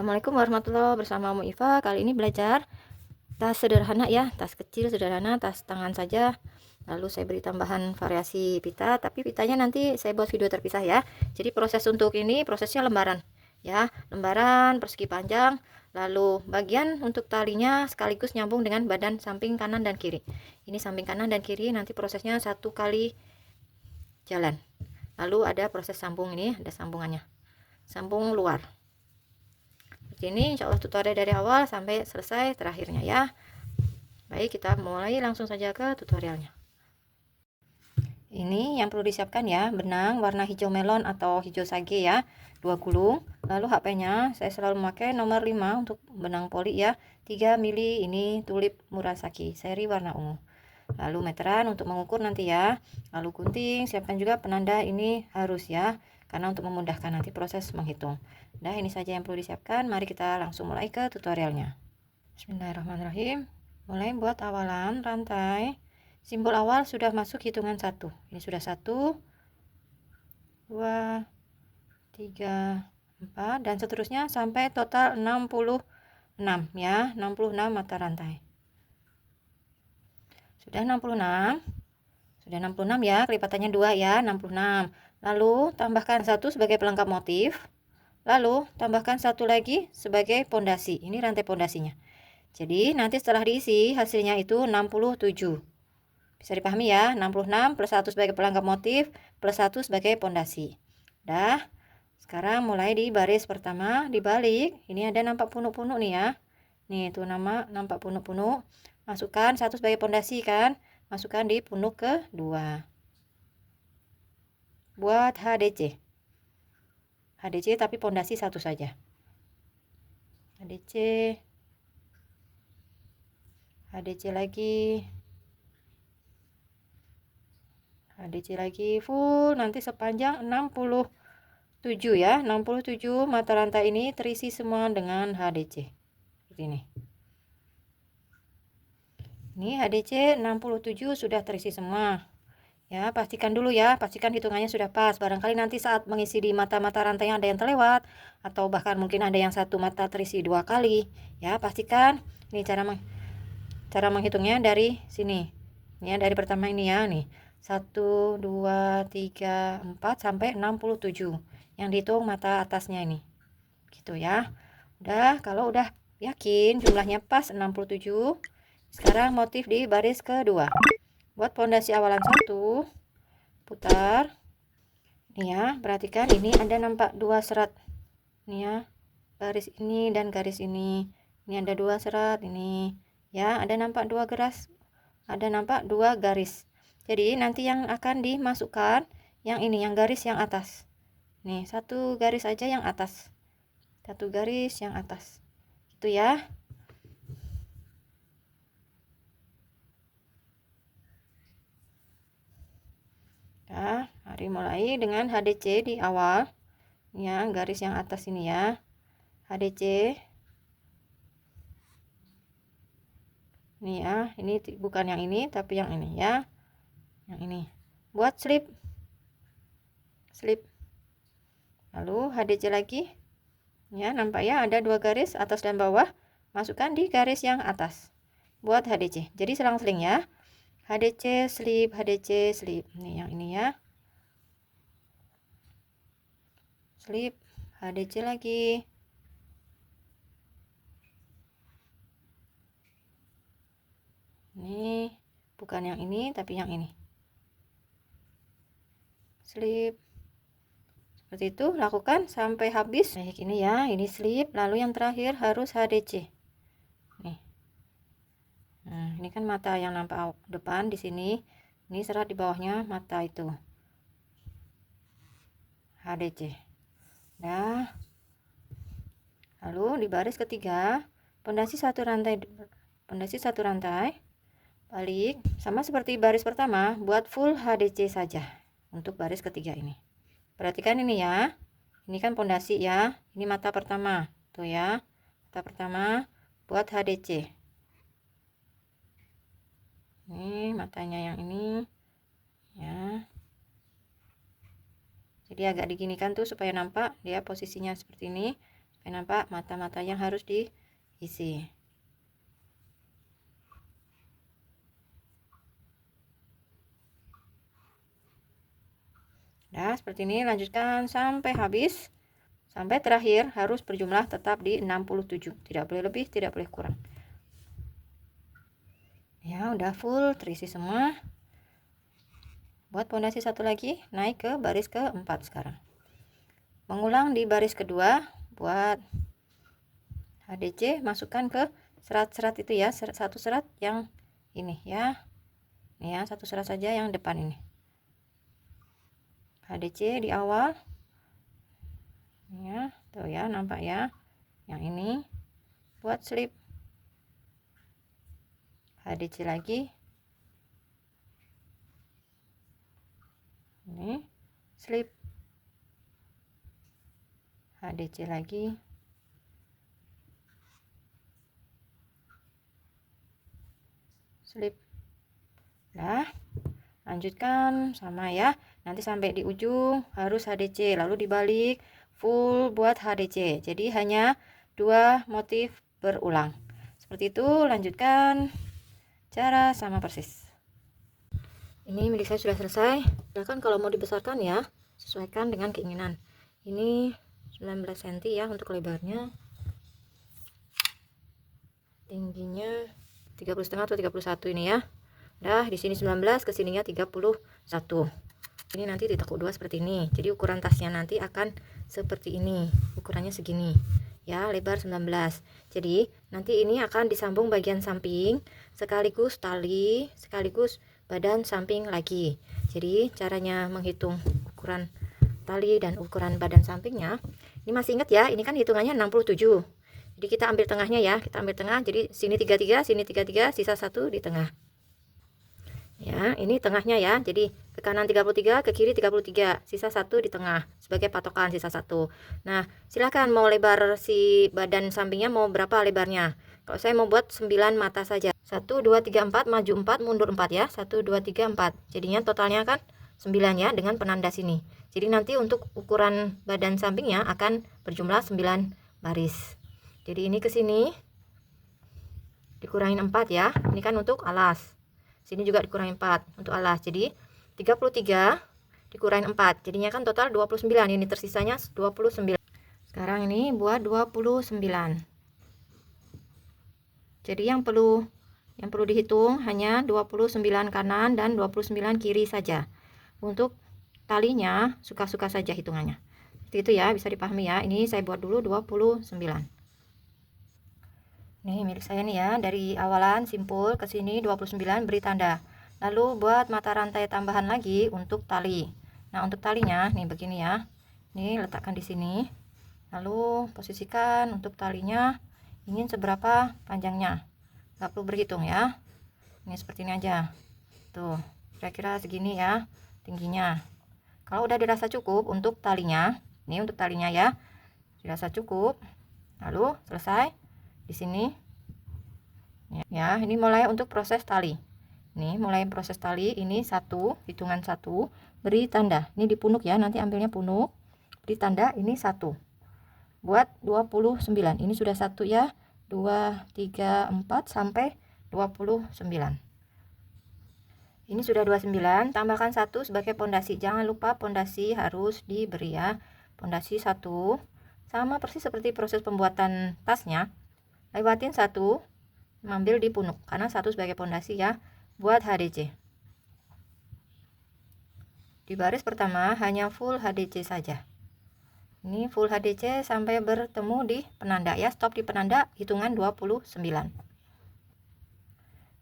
Assalamualaikum warahmatullahi wabarakatuh. Bersama Mu Iva. Kali ini belajar tas sederhana ya, tas kecil sederhana, tas tangan saja. Lalu saya beri tambahan variasi pita, tapi pitanya nanti saya buat video terpisah ya. Jadi proses untuk ini prosesnya lembaran ya, lembaran persegi panjang. Lalu bagian untuk talinya sekaligus nyambung dengan badan samping kanan dan kiri. Ini samping kanan dan kiri, nanti prosesnya satu kali jalan. Lalu ada proses sambung, ini ada sambungannya, sambung luar. Ini insya Allah tutorial dari awal sampai selesai terakhirnya ya. Baik, kita mulai langsung saja ke tutorialnya. Ini yang perlu disiapkan ya, benang warna hijau melon atau hijau sage ya, 2 gulung. Lalu HP-nya saya selalu memakai nomor 5 untuk benang poli ya, 3 mili. Ini tulip Murasaki seri warna ungu. Lalu meteran untuk mengukur nanti ya. Lalu gunting, siapkan juga penanda, ini harus ya, karena untuk memudahkan nanti proses menghitung. Nah, ini saja yang perlu disiapkan. Mari kita langsung mulai ke tutorialnya. Bismillahirrahmanirrahim. Mulai buat awalan rantai. Simbol awal sudah masuk hitungan 1. Ini sudah 1, 2, 3, 4 dan seterusnya sampai total 66 ya, 66 mata rantai. Sudah 66. Sudah 66 ya, kelipatannya 2 ya, 66. Lalu tambahkan 1 sebagai pelengkap motif. Lalu tambahkan 1 lagi sebagai pondasi. Ini rantai pondasinya. Jadi nanti setelah diisi hasilnya itu 67. Bisa dipahami ya, 66 plus 1 sebagai pelengkap motif plus 1 sebagai pondasi. Dah. Sekarang mulai di baris pertama dibalik. Ini ada nampak punuk-punuk nih ya. Nih itu nampak punuk-punuk. Masukkan 1 sebagai pondasi kan. Masukkan di punuk kedua. Buat HDC. HDC tapi pondasi 1 saja. HDC. HDC lagi. HDC lagi full nanti sepanjang 67 ya. 67 mata rantai ini terisi semua dengan HDC. Seperti ini. Ini HDC 67 sudah terisi semua. Ya, pastikan dulu ya, pastikan hitungannya sudah pas. Barangkali nanti saat mengisi di mata-mata rantai ada yang terlewat, atau bahkan mungkin ada yang satu mata terisi 2 kali. Ya, pastikan. Ini cara menghitungnya dari sini. Ya, dari pertama ini ya, nih. 1, 2, 3, 4 sampai 67. Yang dihitung mata atasnya ini. Gitu ya. Udah, kalau udah yakin jumlahnya pas 67, sekarang motif di baris kedua. Buat pondasi awalan 1, putar. Nih ya, perhatikan ini ada nampak 2 serat. Nih ya, garis ini dan garis ini. Ini ada 2 serat ini. Ya, ada nampak 2 garis. Ada nampak 2 garis. Jadi nanti yang akan dimasukkan yang ini, yang garis yang atas. Nih, 1 garis aja yang atas. 1 garis yang atas. Gitu ya. Nah, mari mulai dengan HDC di awal. Ya, garis yang atas ini ya. HDC. Nih ya, ini bukan yang ini tapi yang ini ya. Yang ini. Buat slip. Slip. Lalu HDC lagi. Ya, nampak ya ada 2 garis atas dan bawah. Masukkan di garis yang atas. Buat HDC. Jadi selang-seling ya. HDC slip, HDC slip. Nih yang ini ya. Slip, HDC lagi. Nih, bukan yang ini tapi yang ini. Slip. Seperti itu, lakukan sampai habis. Baik, ini ya, ini slip, lalu yang terakhir harus HDC. Nih. Nah, ini kan mata yang nampak depan di sini. Ini serat di bawahnya mata itu. HDC. Nah. Lalu di baris ketiga, pondasi satu rantai, balik sama seperti baris pertama, buat full HDC saja untuk baris ketiga ini. Perhatikan ini ya. Ini kan pondasi ya. Ini mata pertama. Tuh ya. Mata pertama buat HDC. Ini matanya yang ini. Ya. Jadi agak diginikan tuh supaya nampak dia posisinya seperti ini. supaya nampak mata-mata yang harus diisi. Nah, seperti ini lanjutkan sampai habis. Sampai terakhir harus berjumlah tetap di 67. Tidak boleh lebih, tidak boleh kurang. Ya, udah full terisi semua. Buat pondasi satu lagi, naik ke baris keempat sekarang. Mengulang di baris kedua, buat HDC masukkan ke serat-serat itu ya, satu serat yang ini ya. Ini ya, satu serat saja yang depan ini. HDC di awal. Ya, tuh ya, nampak ya. Yang ini buat slip. HDC lagi. Ini slip. HDC lagi. Slip. Nah, lanjutkan sama ya. Nanti sampai di ujung harus HDC, lalu dibalik full buat HDC. Jadi hanya 2 motif berulang. Seperti itu, lanjutkan cara sama persis. Ini milik saya sudah selesai. Silahkan kalau mau dibesarkan ya, sesuaikan dengan keinginan. Ini 19 cm ya untuk lebarnya. Tingginya 30,5 atau 31 ini ya. Nah, di sini 19, ke sininya 31. Ini nanti ditekuk 2 seperti ini. Jadi ukuran tasnya nanti akan seperti ini. Ukurannya segini. Ya, lebar 19. Jadi, nanti ini akan disambung bagian samping sekaligus tali, sekaligus badan samping lagi. Jadi, caranya menghitung ukuran tali dan ukuran badan sampingnya. Ini masih ingat ya, ini kan hitungannya 67. Jadi kita ambil tengahnya ya, kita ambil tengah. Jadi sini 33, sini 33, sisa 1 di tengah. Ya, ini tengahnya ya. Jadi ke kanan 33, ke kiri 33, sisa 1 di tengah sebagai patokan, sisa 1. Nah, silakan mau lebar si badan sampingnya mau berapa lebarnya. Kalau saya mau buat 9 mata saja. 1 2 3 4, maju 4, mundur 4 ya. 1 2 3 4. Jadinya totalnya kan 9 ya dengan penanda sini. Jadi nanti untuk ukuran badan sampingnya akan berjumlah 9 baris. Jadi ini ke sini dikurangin 4 ya. Ini kan untuk alas. Sini juga dikurangi 4 untuk alas. Jadi 33 dikurangin 4. Jadinya kan total 29. Ini tersisanya 29. Sekarang ini buat 29. Jadi yang perlu dihitung hanya 29 kanan dan 29 kiri saja. Untuk talinya suka-suka saja hitungannya. Seperti itu ya, bisa dipahami ya. Ini saya buat dulu 29. Nih milik saya nih ya, dari awalan simpul ke sini 29 beri tanda. Lalu buat mata rantai tambahan lagi untuk tali. Nah, untuk talinya nih begini ya. Nih letakkan di sini. Lalu posisikan untuk talinya ingin seberapa panjangnya. Nggak perlu berhitung ya. Ini seperti ini aja. Tuh, kira-kira segini ya tingginya. Kalau udah dirasa cukup untuk talinya, ini untuk talinya ya. Dirasa cukup. Lalu selesai. Di sini ya, ini mulai untuk proses tali. Ini mulai proses tali, ini 1, hitungan 1, beri tanda. Ini dipunuk ya, nanti ambilnya punuk. Beri tanda ini 1. Buat 29. Ini sudah 1 ya. 2 3 4 sampai 29. Ini sudah 29, tambahkan 1 sebagai pondasi. Jangan lupa pondasi harus diberi ya. Pondasi 1 sama persis seperti proses pembuatan tasnya. Lewatin 1, ambil di punuk karena 1 sebagai pondasi ya buat HDC. Di baris pertama hanya full HDC saja. Ini full HDC sampai bertemu di penanda ya, stop di penanda hitungan 29.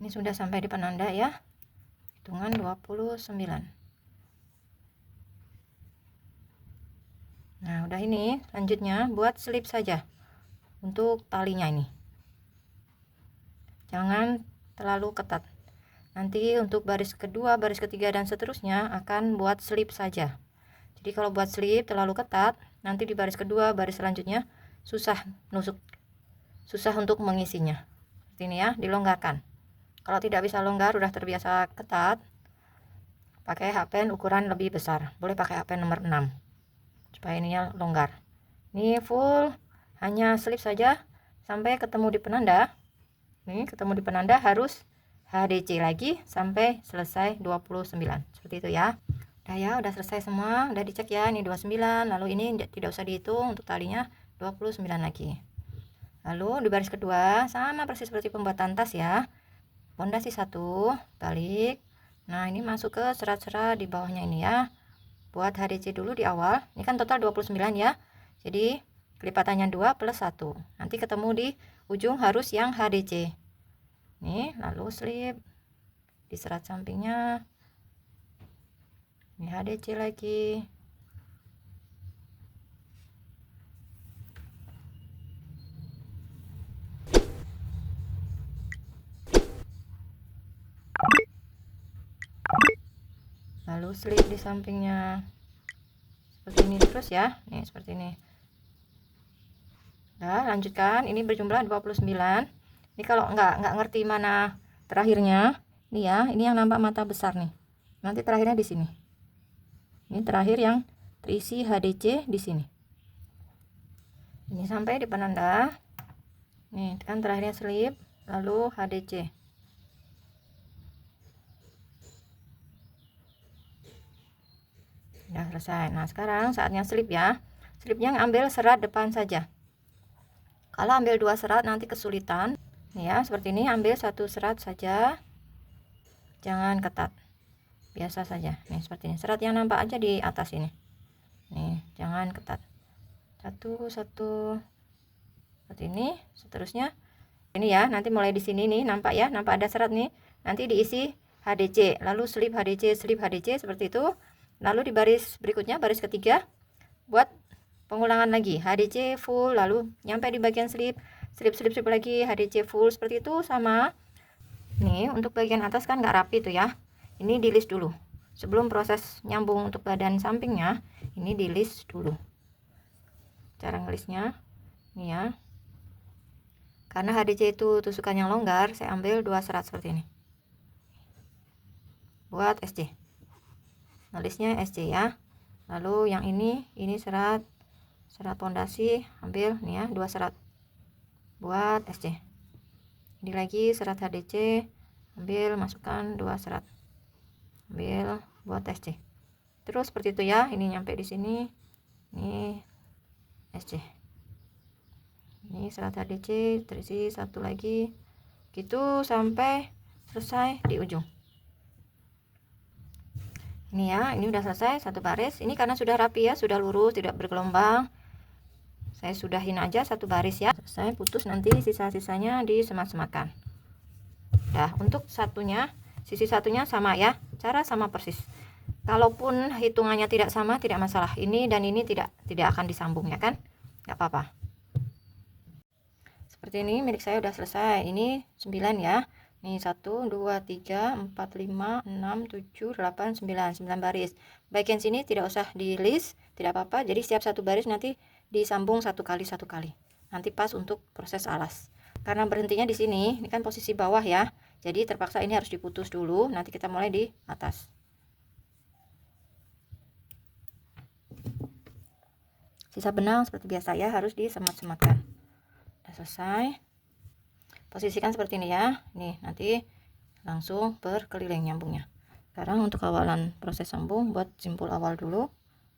Ini sudah sampai di penanda ya, hitungan 29. Nah, udah ini, lanjutnya buat slip saja untuk talinya ini. Jangan terlalu ketat. Nanti untuk baris kedua, baris ketiga dan seterusnya akan buat slip saja. Jadi kalau buat slip terlalu ketat, nanti di baris kedua, baris selanjutnya susah nusuk. Susah untuk mengisinya. Seperti ini ya, dilonggarkan. Kalau tidak bisa longgar, udah terbiasa ketat, pakai hapen ukuran lebih besar. Boleh pakai hapen nomor 6. Supaya ininya longgar. Ini full hanya slip saja sampai ketemu di penanda. Nih, ketemu di penanda harus HDC lagi sampai selesai 29. Seperti itu ya. Udah ya, udah selesai semua, udah dicek ya, ini 29, lalu ini tidak usah dihitung untuk talinya 29 lagi. Lalu di baris kedua sama persis seperti pembuatan tas ya. Pondasi 1, balik. Nah, ini masuk ke serat-serat di bawahnya ini ya. Buat HDC dulu di awal. Ini kan total 29 ya. Jadi kelipatannya 2 plus 1. Nanti ketemu di ujung harus yang HDC. Nih, lalu slip di serat sampingnya. Ini HDC lagi. Lalu slip di sampingnya. Seperti ini terus ya. Nih, seperti ini. Nah, lanjutkan. Ini berjumlah 29. Ini kalau nggak ngerti mana terakhirnya, ini ya, ini yang nampak mata besar nih. Nanti terakhirnya di sini. Ini terakhir yang terisi HDC di sini. Ini sampai di penanda. Nih, kan terakhirnya slip, lalu HDC. Udah selesai. Nah, sekarang saatnya slip ya. Slipnya ambil serat depan saja. Kalau ambil 2 serat nanti kesulitan. Nih ya, seperti ini, ambil 1 serat saja. Jangan ketat. Biasa saja. Nih, seperti ini. Serat yang nampak aja di atas ini. Nih, jangan ketat. Satu seperti ini. Seterusnya ini ya, nanti mulai di sini nih, nampak ya, nampak ada serat nih. Nanti diisi HDC, lalu slip HDC seperti itu. Lalu di baris berikutnya, baris ketiga, buat pengulangan lagi HDC full, lalu nyampe di bagian slip lagi HDC full, seperti itu. Sama nih, untuk bagian atas kan nggak rapi tuh ya, ini di list dulu sebelum proses nyambung untuk badan sampingnya. Ini di list dulu cara ngelistnya nih ya. Karena HDC itu tusukan yang longgar, saya ambil 2 serat seperti ini buat SC, ngelisnya SC ya. Lalu yang ini serat pondasi, ambil nih ya, 2 serat buat SC. Ini lagi serat HDC, ambil, masukkan 2 serat, ambil buat SC. Terus seperti itu ya. Ini nyampe di sini, ini SC, ini serat HDC terisi 1 lagi, gitu sampai selesai di ujung. Ini ya, ini udah selesai 1 baris. Ini karena sudah rapi ya, sudah lurus, tidak bergelombang, saya sudahin aja 1 baris ya. Saya putus, nanti sisa-sisanya disemat-sematkan. Nah, untuk satunya, sisi satunya sama ya, cara sama persis. Kalaupun hitungannya tidak sama, tidak masalah. Ini dan ini tidak akan disambung ya kan, nggak apa-apa. Seperti ini, milik saya udah selesai. Ini 9 ya. Nih 1 2 3 4 5 6 7 8 9 baris. Bagian sini tidak usah di list, tidak apa-apa. Jadi setiap 1 baris nanti disambung 1 kali. Nanti pas untuk proses alas. Karena berhentinya di sini, ini kan posisi bawah ya. Jadi terpaksa ini harus diputus dulu. Nanti kita mulai di atas. Sisa benang seperti biasa ya, harus disemat-sematkan. Udah selesai. Posisikan seperti ini ya. Nih, nanti langsung berkeliling nyambungnya. Sekarang untuk awalan proses sambung, buat simpul awal dulu.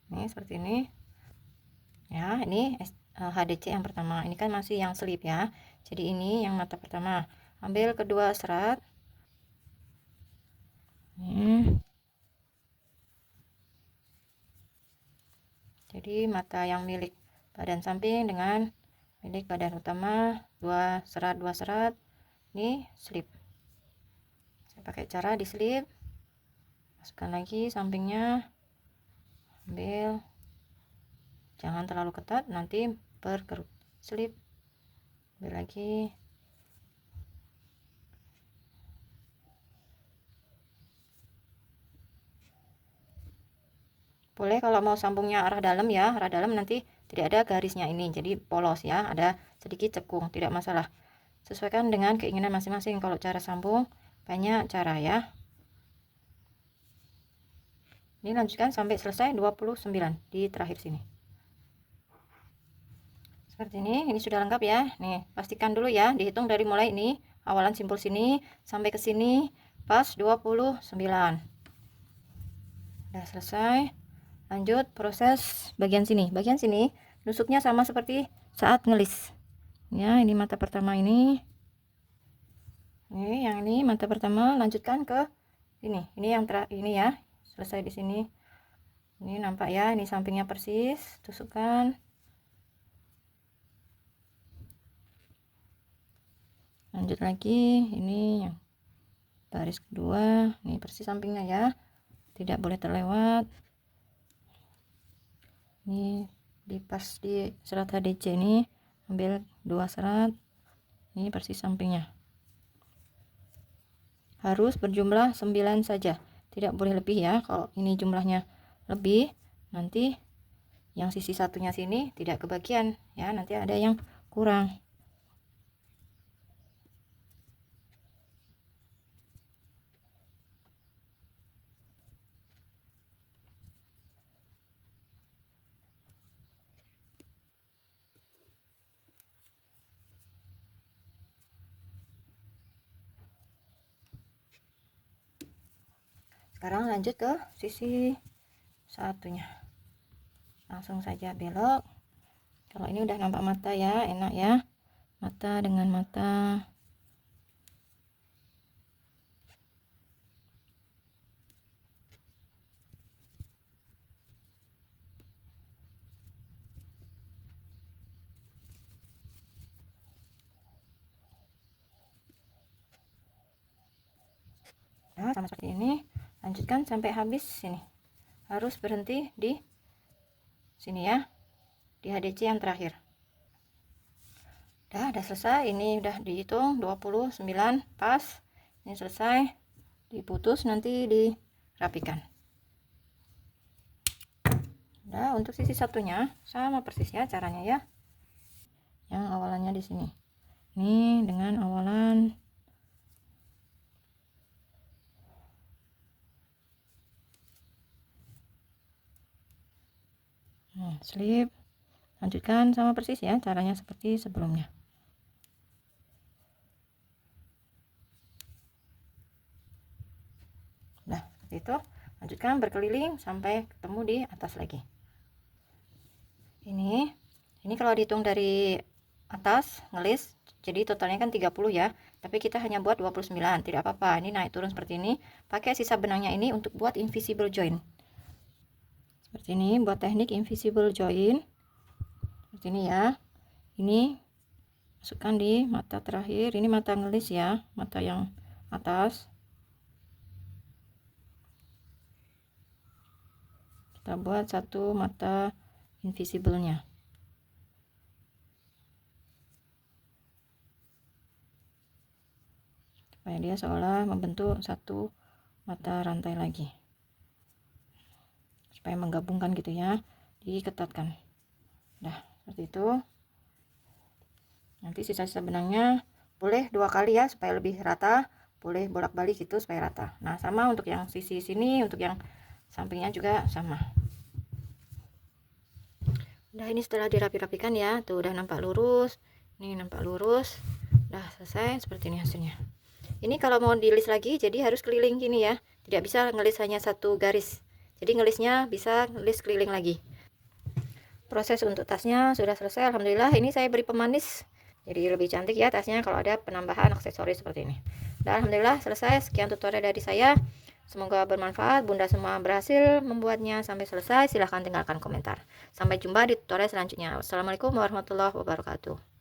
Nih, seperti ini. Ya, ini HDC yang pertama. Ini kan masih yang slip ya. Jadi ini yang mata pertama. Ambil kedua serat. Jadi mata yang milik badan samping dengan milik badan utama, 2 serat. Ini slip. Saya pakai cara di slip. Masukkan lagi sampingnya. Ambil. Jangan terlalu ketat, nanti berkerut. Slip. Ambil lagi. Boleh kalau mau sambungnya arah dalam ya, arah dalam nanti tidak ada garisnya ini, jadi polos ya, ada sedikit cekung, tidak masalah. Sesuaikan dengan keinginan masing-masing. Kalau cara sambung banyak cara ya. Ini lanjutkan sampai selesai 29 di terakhir sini. seperti ini sudah lengkap ya. Nih, pastikan dulu ya, dihitung dari mulai ini awalan simpul sini sampai ke sini pas 29. Udah selesai. Lanjut proses bagian sini. Bagian sini nusuknya sama seperti saat ngelis ya. Ini mata pertama, ini yang ini mata pertama, lanjutkan ke ini yang ini ya, selesai di sini. Ini nampak ya, ini sampingnya persis, tusukkan. Lanjut lagi, ini yang baris kedua, ini persis sampingnya ya, tidak boleh terlewat. Ini dipas di serat HDC, ini ambil 2 serat, ini persis sampingnya. Harus berjumlah 9 saja, tidak boleh lebih ya. Kalau ini jumlahnya lebih, nanti yang sisi satunya sini tidak kebagian ya, nanti ada yang kurang. Sekarang lanjut ke sisi satunya, langsung saja belok. Kalau ini udah nampak mata ya, enak ya, mata dengan mata. Nah, sama seperti ini, lanjutkan sampai habis sini. Harus berhenti di sini ya, di HDC yang terakhir. Udah selesai. Ini udah dihitung 29 pas. Ini selesai, diputus, nanti dirapikan. Udah, untuk sisi satunya sama persis ya caranya ya. Yang awalannya di sini. Ini dengan awalan slip. Lanjutkan sama persis ya caranya seperti sebelumnya. Nah, seperti itu. Lanjutkan berkeliling sampai ketemu di atas lagi. Ini kalau dihitung dari atas ngelis, jadi totalnya kan 30 ya, tapi kita hanya buat 29, tidak apa-apa. Ini naik turun seperti ini. Pakai sisa benangnya ini untuk buat invisible join. Seperti ini, buat teknik invisible join. Seperti ini ya. Ini masukkan di mata terakhir. Ini mata ngelis ya, mata yang atas. Kita buat satu mata invisible-nya. Supaya dia seolah membentuk satu mata rantai lagi. Supaya menggabungkan gitu ya, diketatkan. Nah, seperti itu. Nanti sisa-sisa benangnya boleh 2 kali ya supaya lebih rata, boleh bolak-balik gitu supaya rata. Nah, sama untuk yang sisi sini, untuk yang sampingnya juga sama. Udah, ini setelah dirapi-rapikan ya, tuh udah nampak lurus. Ini nampak lurus. Udah selesai, seperti ini hasilnya. Ini kalau mau dilis lagi jadi harus keliling gini ya, tidak bisa ngelis hanya satu garis. Jadi ngelisnya bisa ngelis keliling lagi. Proses untuk tasnya sudah selesai, alhamdulillah. Ini saya beri pemanis jadi lebih cantik ya tasnya kalau ada penambahan aksesoris seperti ini. Dan alhamdulillah selesai. Sekian tutorial dari saya, semoga bermanfaat. Bunda semua berhasil membuatnya sampai selesai. Silahkan tinggalkan komentar. Sampai jumpa di tutorial selanjutnya. Wassalamualaikum warahmatullahi wabarakatuh.